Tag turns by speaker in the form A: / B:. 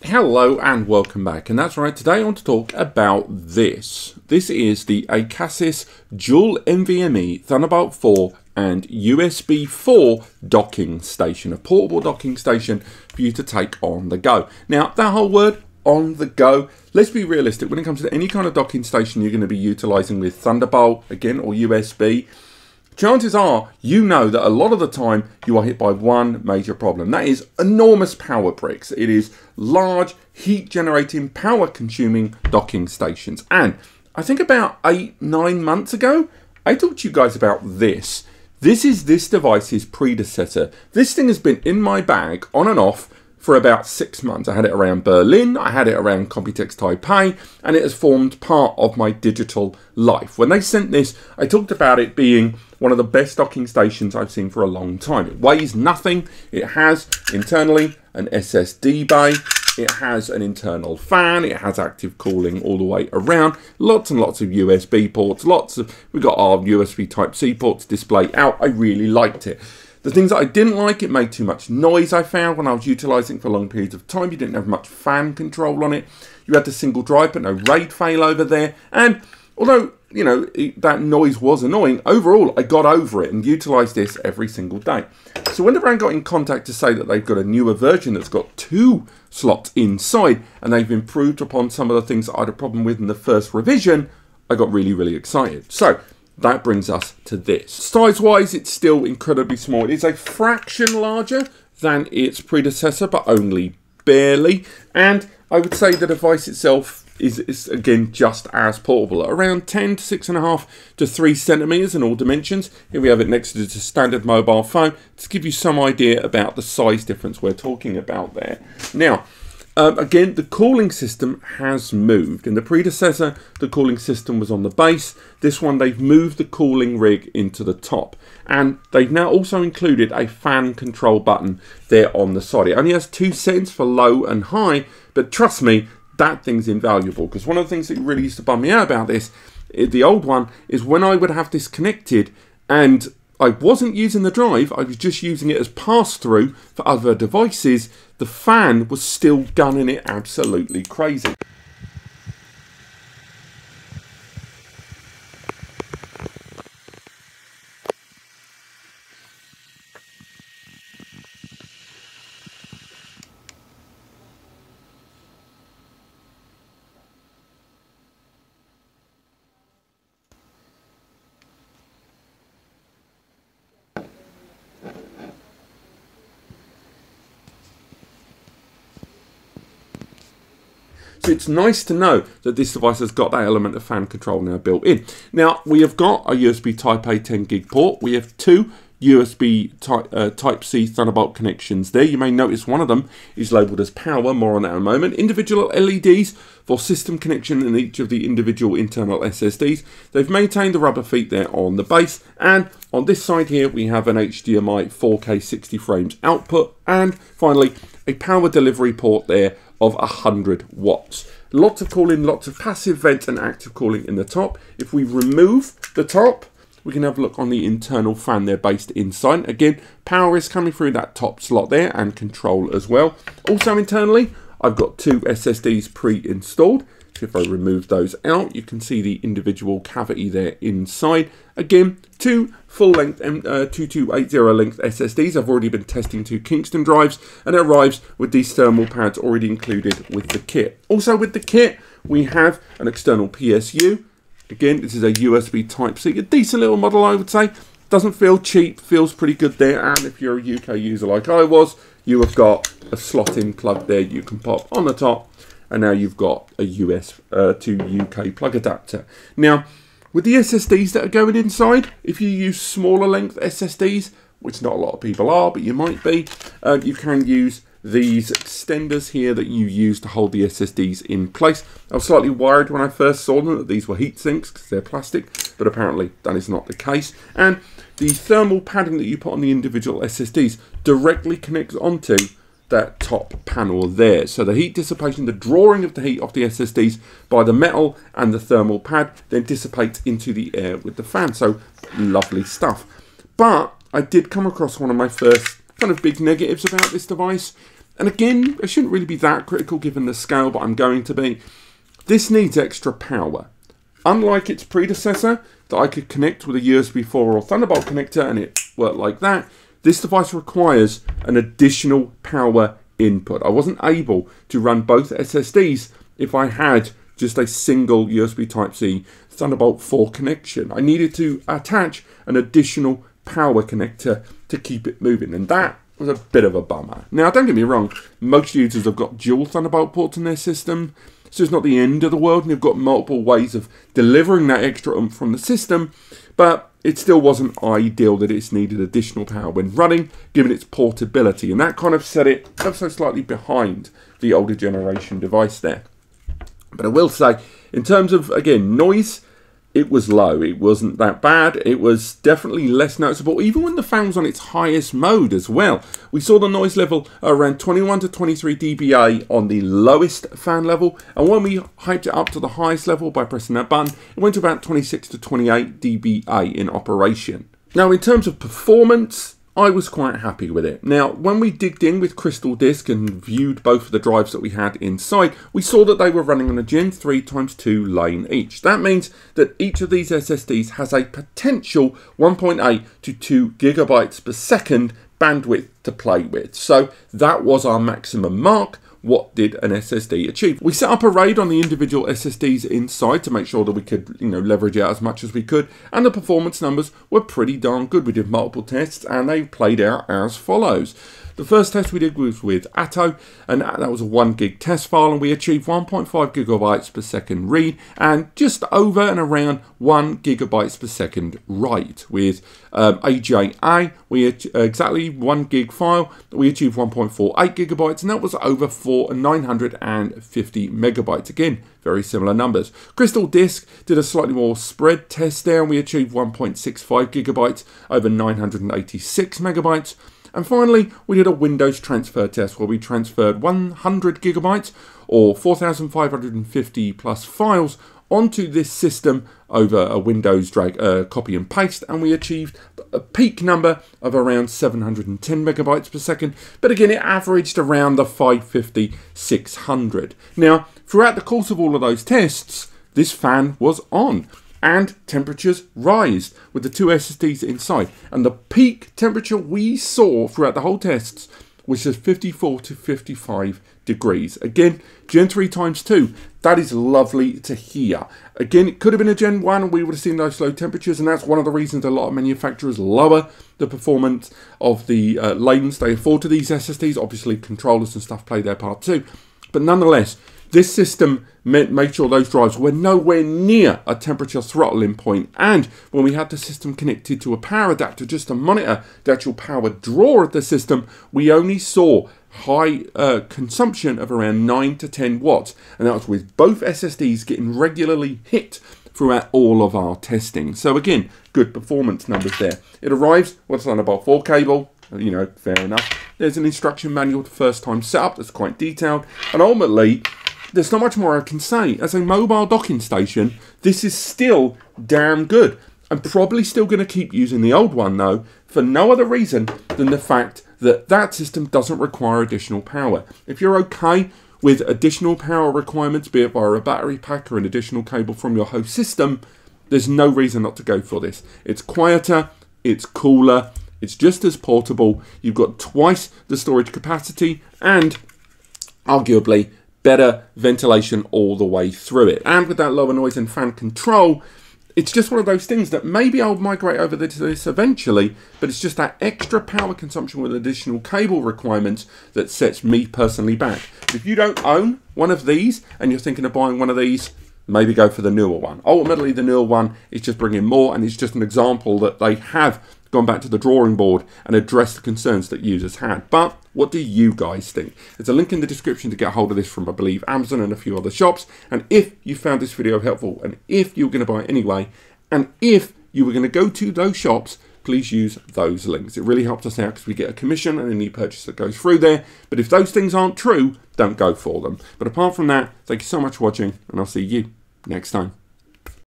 A: Hello and welcome back, and that's right, today I want to talk about this. This is the Acasis dual NVMe Thunderbolt 4 and USB4 docking station, a portable docking station for you to take on the go. Now, that whole word, on the go, let's be realistic. When it comes to any kind of docking station you're going to be utilizing with Thunderbolt, again, or USB, chances are you know that a lot of the time you are hit by one major problem. That is enormous power bricks. It is large, heat-generating, power-consuming docking stations. And I think about 8-9 months ago, I talked to you guys about this. This is this device's predecessor. This thing has been in my bag on and off for about 6 months. I had it around Berlin, I had it around Computex Taipei, and it has formed part of my digital life. When they sent this, I talked about it being one of the best docking stations I've seen for a long time. It weighs nothing. It has internally an SSD bay. It has an internal fan. It has active cooling all the way around. Lots and lots of USB ports. We've got our USB Type-C ports displayed out. I really liked it. The things that I didn't like, it made too much noise, I found, when I was utilising it for long periods of time. You didn't have much fan control on it. You had the single drive, but no RAID failover there. And although, you know, that noise was annoying, overall, I got over it and utilised this every single day. So when the brand got in contact to say that they've got a newer version that's got 2 slots inside, and they've improved upon some of the things that I had a problem with in the first revision, I got really, really excited. So that brings us to this. Size-wise, it's still incredibly small. It is a fraction larger than its predecessor, but only barely. And I would say the device itself is again just as portable, around 10 to 6.5 to 3 centimeters in all dimensions. Here we have it next to the standard mobile phone to give you some idea about the size difference we're talking about there. Now, again, the cooling system has moved. In the predecessor, the cooling system was on the base. This one, they've moved the cooling rig into the top. And they've now also included a fan control button there on the side. It only has 2 settings for low and high, but trust me, that thing's invaluable. Because one of the things that really used to bum me out about this, the old one, is when I would have this connected and I wasn't using the drive, I was just using it as pass-through for other devices, the fan was still gunning it absolutely crazy. So it's nice to know that this device has got that element of fan control now built in. Now, we have got a USB Type-A 10 gig port. We have 2 USB Type-C Thunderbolt connections there. You may notice one of them is labelled as power, more on that in a moment. Individual LEDs for system connection in each of the individual internal SSDs. They've maintained the rubber feet there on the base. And on this side here, we have an HDMI 4K 60 frames output. And finally, a power delivery port there of 100 watts. Lots of cooling, lots of passive vents and active cooling in the top. If we remove the top, we can have a look on the internal fan there based inside. Again, power is coming through that top slot there and control as well. Also internally, I've got 2 SSDs pre-installed. So if I remove those out, you can see the individual cavity there inside. Again, 2 full-length 2280 length SSDs. I've already been testing 2 Kingston drives, and it arrives with these thermal pads already included with the kit. Also with the kit, we have an external PSU. Again, this is a USB Type-C, a decent little model, I would say. Doesn't feel cheap, feels pretty good there. And if you're a UK user like I was, you have got a slot-in plug there you can pop on the top. And now you've got a US to UK plug adapter. Now, with the SSDs that are going inside, if you use smaller length SSDs, which not a lot of people are, but you might be, you can use these extenders here that you use to hold the SSDs in place. I was slightly worried when I first saw them that these were heat sinks because they're plastic, but apparently that is not the case. And the thermal padding that you put on the individual SSDs directly connects onto that top panel there. So the heat dissipation, the drawing of the heat off the SSDs by the metal and the thermal pad then dissipates into the air with the fan. So lovely stuff. But I did come across one of my first kind of big negatives about this device, And again, I shouldn't really be that critical given the scale, but I'm going to be. This needs extra power. Unlike its predecessor, that I could connect with a USB4 or Thunderbolt connector and it worked like that, this device requires an additional power input. I wasn't able to run both SSDs if I had just a single USB Type-C Thunderbolt 4 connection. I needed to attach an additional power connector to keep it moving, and that was a bit of a bummer. Now, don't get me wrong, most users have got dual Thunderbolt ports in their system, so it's not the end of the world, and you've got multiple ways of delivering that extra oomph from the system, but it still wasn't ideal that it's needed additional power when running, given its portability, and that kind of set it ever so slightly behind the older generation device there. But I will say, in terms of, again, noise, it was low. It wasn't that bad. It was definitely less noticeable, even when the fan was on its highest mode as well. We saw the noise level around 21 to 23 dBA on the lowest fan level, and when we hyped it up to the highest level by pressing that button, it went to about 26 to 28 dBA in operation. Now, in terms of performance, I was quite happy with it. Now, when we digged in with Crystal Disk and viewed both of the drives that we had inside, we saw that they were running on a Gen 3 ×2 lane each. That means that each of these SSDs has a potential 1.8 to 2 gigabytes per second bandwidth to play with. So that was our maximum mark. What did an SSD achieve? We set up a RAID on the individual SSDs inside to make sure that we could, leverage out as much as we could, and the performance numbers were pretty darn good. We did multiple tests and they played out as follows. The first test we did was with Atto, and that was a 1 gig test file, and we achieved 1.5 gigabytes per second read and just over and around 1 gigabytes per second write. With AJA, we exactly 1 gig file, we achieved 1.48 gigabytes, and that was over 950 megabytes. Again, very similar numbers. Crystal Disk did a slightly more spread test there, and we achieved 1.65 gigabytes over 986 megabytes. And finally, we did a Windows transfer test where we transferred 100 gigabytes or 4,550 plus files onto this system over a Windows drag, copy and paste, and we achieved a peak number of around 710 megabytes per second. But again, it averaged around the 550, 600. Now, throughout the course of all of those tests, this fan was on, and temperatures rise with the two SSDs inside. And the peak temperature we saw throughout the whole tests was just 54 to 55 degrees. Again, Gen 3 ×2, that is lovely to hear. Again, it could have been a Gen 1 and we would have seen those low temperatures, and that's one of the reasons a lot of manufacturers lower the performance of the lanes they afford to these SSDs. Obviously, controllers and stuff play their part too. But nonetheless, this system made sure those drives were nowhere near a temperature throttling point, and when we had the system connected to a power adapter just to monitor the actual power draw of the system, we only saw high consumption of around 9 to 10 watts, and that was with both SSDs getting regularly hit throughout all of our testing. So again, good performance numbers there. It arrives with a Thunderbolt 4 cable, fair enough. There's an instruction manual the first time setup that's quite detailed, and ultimately, there's not much more I can say. As a mobile docking station, this is still damn good. I'm probably still going to keep using the old one though, for no other reason than the fact that that system doesn't require additional power. If you're okay with additional power requirements, be it via a battery pack or an additional cable from your host system, there's no reason not to go for this. It's quieter, it's cooler, it's just as portable, you've got twice the storage capacity, and arguably better ventilation all the way through it. And with that lower noise and fan control, it's just one of those things that maybe I'll migrate over to this eventually, but it's just that extra power consumption with additional cable requirements that sets me personally back. If you don't own one of these and you're thinking of buying one of these, maybe go for the newer one. Ultimately, the newer one is just bringing more, and it's just an example that they have gone back to the drawing board and addressed the concerns that users had. But what do you guys think? There's a link in the description to get hold of this from, I believe, Amazon and a few other shops. And if you found this video helpful, and if you were going to buy it anyway, and if you were going to go to those shops, please use those links. It really helps us out because we get a commission on any purchase that goes through there. But if those things aren't true, don't go for them. But apart from that, thank you so much for watching, and I'll see you next time.